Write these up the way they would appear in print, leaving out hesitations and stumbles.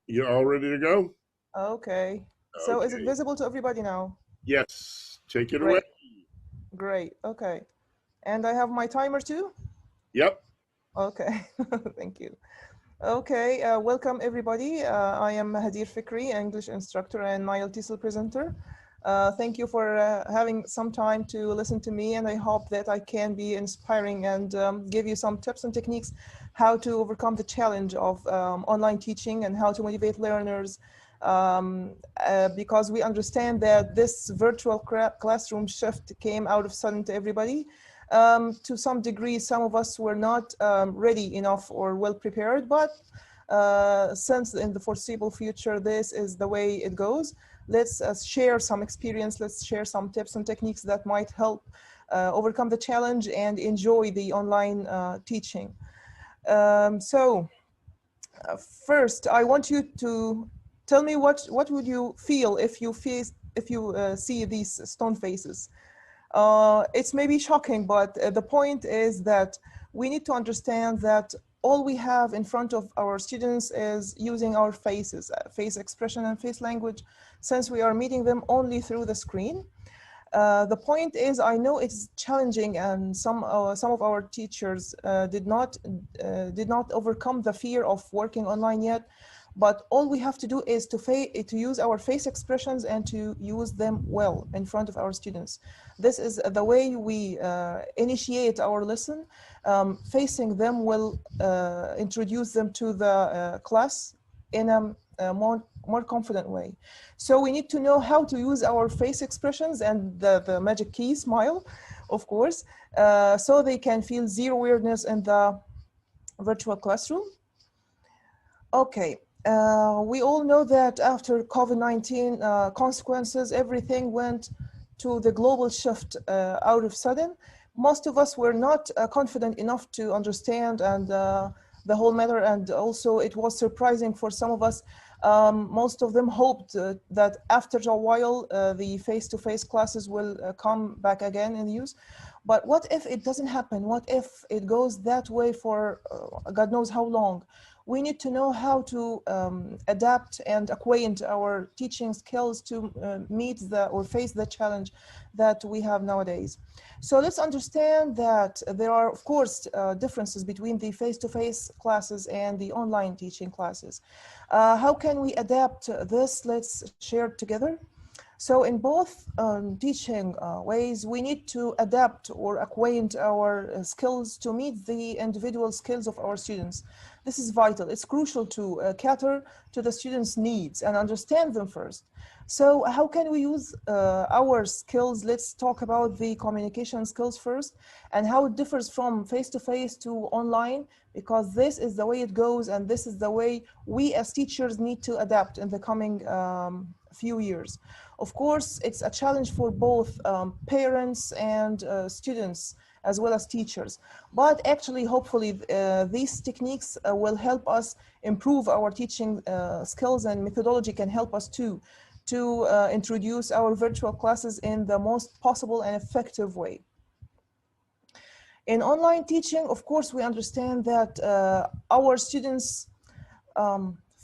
You're all ready to go? Okay. So is it Okay. visible to everybody now? Yes. Take it away. Great, great. Okay. And I have my timer too? Yep. Okay. Thank you. Okay, welcome everybody. I am Hadeer Fikry, English instructor and NIL TESOL presenter. Thank you for having some time to listen to me, and I hope that I can be inspiring and give you some tips and techniques how to overcome the challenge of online teaching and how to motivate learners, because we understand that this virtual classroom shift came out of sudden to everybody. To some degree, some of us were not ready enough or well prepared, but since in the foreseeable future, this is the way it goes. Let's share some experience, let's share some tips and techniques that might help overcome the challenge and enjoy the online teaching. So first, I want you to tell me what would you feel if you see these stone faces. It's maybe shocking, but the point is that we need to understand that all we have in front of our students is using our faces, face expression and face language, since we are meeting them only through the screen. The point is, I know it's challenging, and some of our teachers did not overcome the fear of working online yet. But all we have to do is to use our face expressions and to use them well in front of our students. This is the way we initiate our lesson. Facing them will introduce them to the class in a more confident way. So we need to know how to use our face expressions and the magic key, smile, of course, so they can feel zero weirdness in the virtual classroom. Okay, we all know that after COVID-19 consequences, everything went to the global shift out of sudden. Most of us were not confident enough to understand and the whole matter, and also it was surprising for some of us. Most of them hoped that after a while the face-to-face classes will come back again in use. But what if it doesn't happen? What if it goes that way for God knows how long? We need to know how to adapt and acquaint our teaching skills to meet or face the challenge that we have nowadays. So let's understand that there are, of course, differences between the face-to-face classes and the online teaching classes. How can we adapt this? Let's share it together. So in both teaching ways, we need to adapt or acquaint our skills to meet the individual skills of our students. This is vital. It's crucial to cater to the students' needs and understand them first. So how can we use our skills? Let's talk about the communication skills first and how it differs from face-to-face to online, because this is the way it goes and this is the way we as teachers need to adapt in the coming few years. Of course, it's a challenge for both parents and students as well as teachers. But actually, hopefully, these techniques will help us improve our teaching skills, and methodology can help us too to introduce our virtual classes in the most possible and effective way. In online teaching, of course, we understand that our students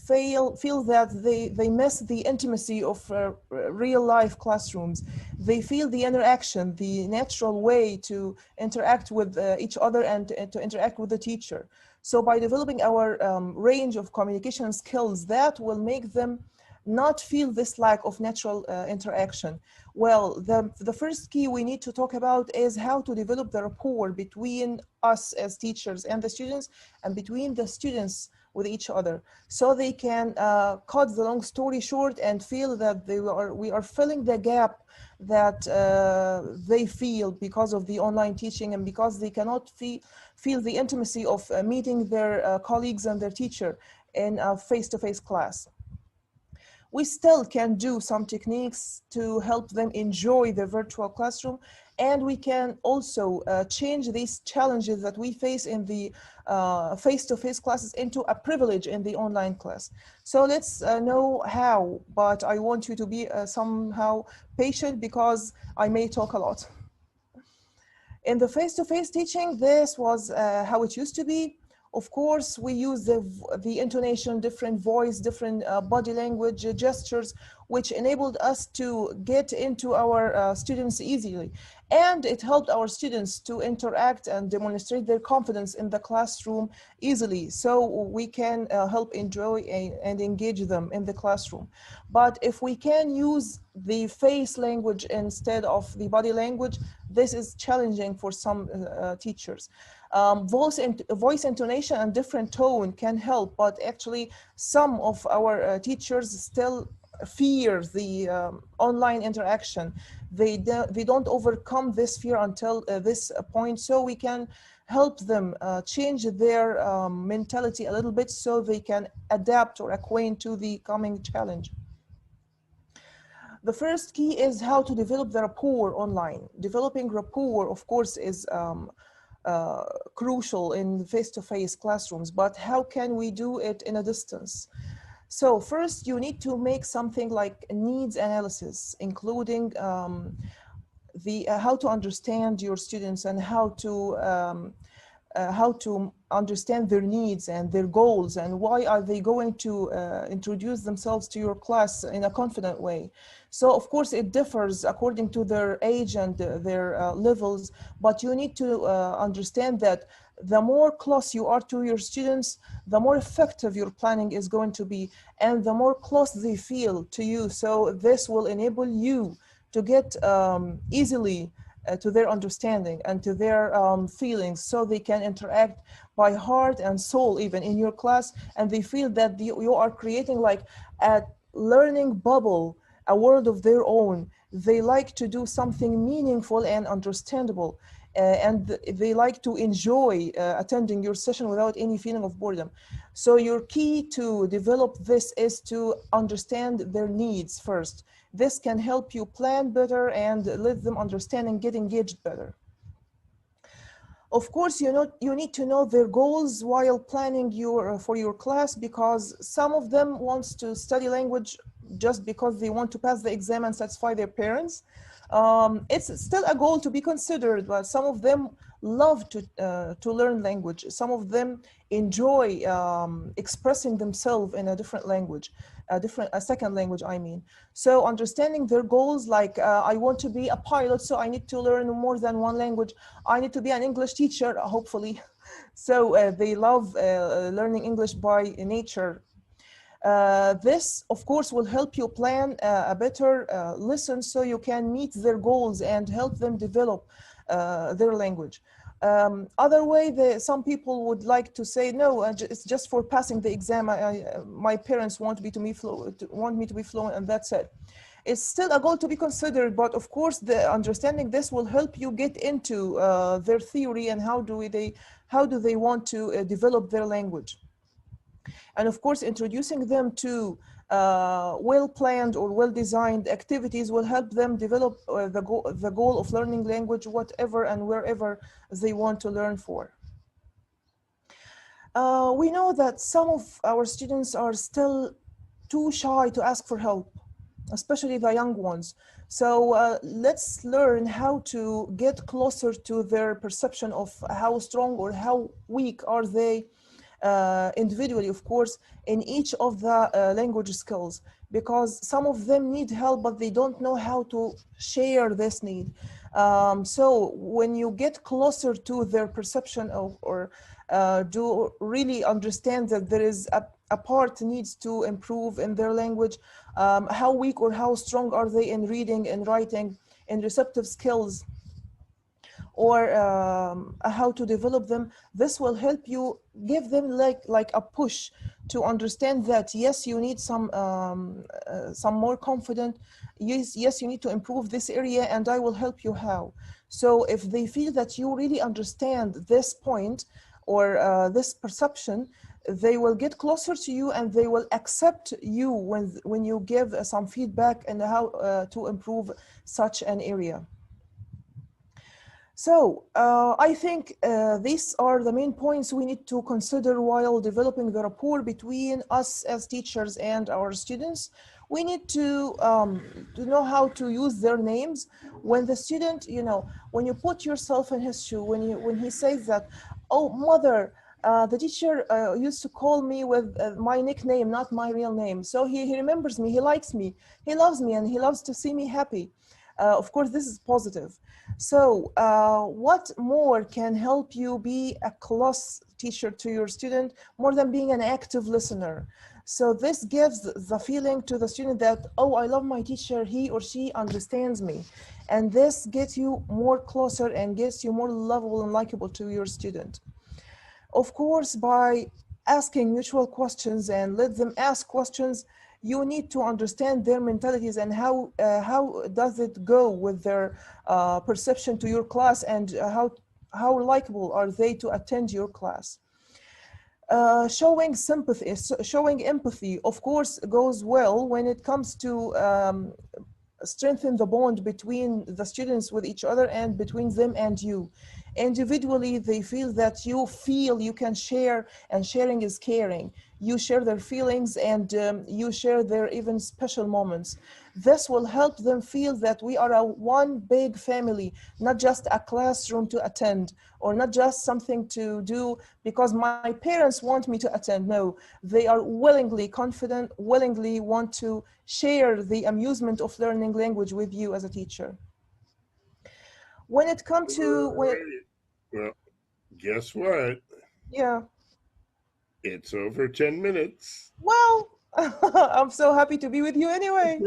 feel that they miss the intimacy of real life classrooms. They feel the interaction, the natural way to interact with each other and to interact with the teacher. So by developing our range of communication skills, that will make them not feel this lack of natural interaction. Well, the first key we need to talk about is how to develop the rapport between us as teachers and the students, and between the students with each other, so they can cut the long story short and feel that we are filling the gap that they feel because of the online teaching and because they cannot feel the intimacy of meeting their colleagues and their teacher in a face-to-face class. We still can do some techniques to help them enjoy the virtual classroom, and we can also change these challenges that we face in the face-to-face classes into a privilege in the online class. So let's know how, but I want you to be somehow patient because I may talk a lot. In the face-to-face teaching, this was how it used to be. Of course, we use the intonation, different voice, different body language, gestures, which enabled us to get into our students easily. And it helped our students to interact and demonstrate their confidence in the classroom easily. So we can help enjoy and engage them in the classroom. But if we can use the face language instead of the body language, this is challenging for some teachers. Voice intonation and different tone can help, but actually some of our teachers still fear the online interaction. They don't overcome this fear until this point, so we can help them change their mentality a little bit so they can adapt or acquaint to the coming challenge. The first key is how to develop the rapport online. Developing rapport, of course, is crucial in face-to-face classrooms, but how can we do it in a distance? So first, you need to make something like needs analysis, including the how to understand your students and how to understand their needs and their goals and why are they going to introduce themselves to your class in a confident way. So of course it differs according to their age and their levels, but you need to understand that the more close you are to your students, the more effective your planning is going to be and the more close they feel to you. So this will enable you to get easily to their understanding and to their feelings, so they can interact by heart and soul even in your class, and they feel that you are creating like a learning bubble, a world of their own. They like to do something meaningful and understandable, and they like to enjoy attending your session without any feeling of boredom. So your key to develop this is to understand their needs first. This can help you plan better and let them understand and get engaged better. Of course, you need to know their goals while planning for your class, because some of them wants to study language just because they want to pass the exam and satisfy their parents. It's still a goal to be considered, but some of them love to learn language. Some of them enjoy expressing themselves in a different language, a second language, I mean. So understanding their goals, like I want to be a pilot, so I need to learn more than one language. I need to be an English teacher, hopefully. So they love learning English by nature. This, of course, will help you plan a better lesson so you can meet their goals and help them develop their language. Other way, some people would like to say, no, it's just for passing the exam. My parents want me to be fluent, and that's it. It's still a goal to be considered, but of course, the understanding this will help you get into their theory and how do they want to develop their language. And of course, introducing them to well-planned or well-designed activities will help them develop the goal of learning language, whatever and wherever they want to learn for. We know that some of our students are still too shy to ask for help, especially the young ones. So let's learn how to get closer to their perception of how strong or how weak are they individually, of course, in each of the language skills, because some of them need help, but they don't know how to share this need. So when you get closer to their perception of, or do really understand that there is a part needs to improve in their language, how weak or how strong are they in reading and writing, in receptive skills, or how to develop them. This will help you give them like a push to understand that yes, you need some more confident. Yes, you need to improve this area, and I will help you how. So if they feel that you really understand this point or this perception, they will get closer to you and they will accept you when you give some feedback and how to improve such an area. So I think these are the main points we need to consider while developing the rapport between us as teachers and our students. We need to know how to use their names. When the student, when you put yourself in his shoe, when he says that, oh, mother, The teacher used to call me with my nickname, not my real name. So he remembers me, he likes me, he loves me, and he loves to see me happy. Of course, this is positive. So what more can help you be a close teacher to your student more than being an active listener? So this gives the feeling to the student that, oh, I love my teacher, he or she understands me. And this gets you more closer and gets you more lovable and likable to your student. Of course, by asking mutual questions and let them ask questions, you need to understand their mentalities and how does it go with their perception to your class, and how likable are they to attend your class. Showing sympathy, showing empathy, of course, goes well when it comes to strengthen the bond between the students with each other and between them and you. Individually, they feel that you feel you can share, and sharing is caring. You share their feelings, and you share their even special moments. This will help them feel that we are a one big family, not just a classroom to attend, or not just something to do because my parents want me to attend. No, they are willingly confident, willingly want to share the amusement of learning language with you as a teacher. When it comes to, Well, guess what? yeah, It's over 10 minutes. well, I'm so happy to be with you anyway.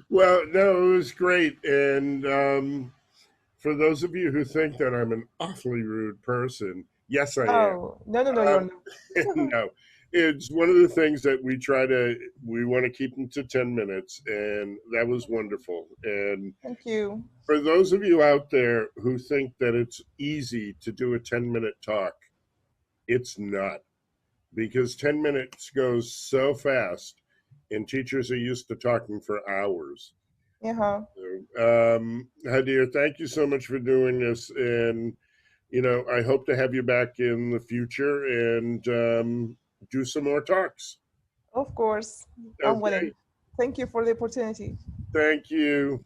Well, no, it was great. And for those of you who think that I'm an awfully rude person, yes, I am. Oh, no, no, no, you're not. No, it's one of the things that we want to keep them to 10 minutes. And that was wonderful. And Thank you. for those of you out there who think that it's easy to do a 10-minute talk, it's not, because 10 minutes goes so fast and teachers are used to talking for hours. Yeah. So, Hadeer, thank you so much for doing this. And, I hope to have you back in the future and do some more talks. Of course, I'm willing. Okay. Thank you for the opportunity. Thank you.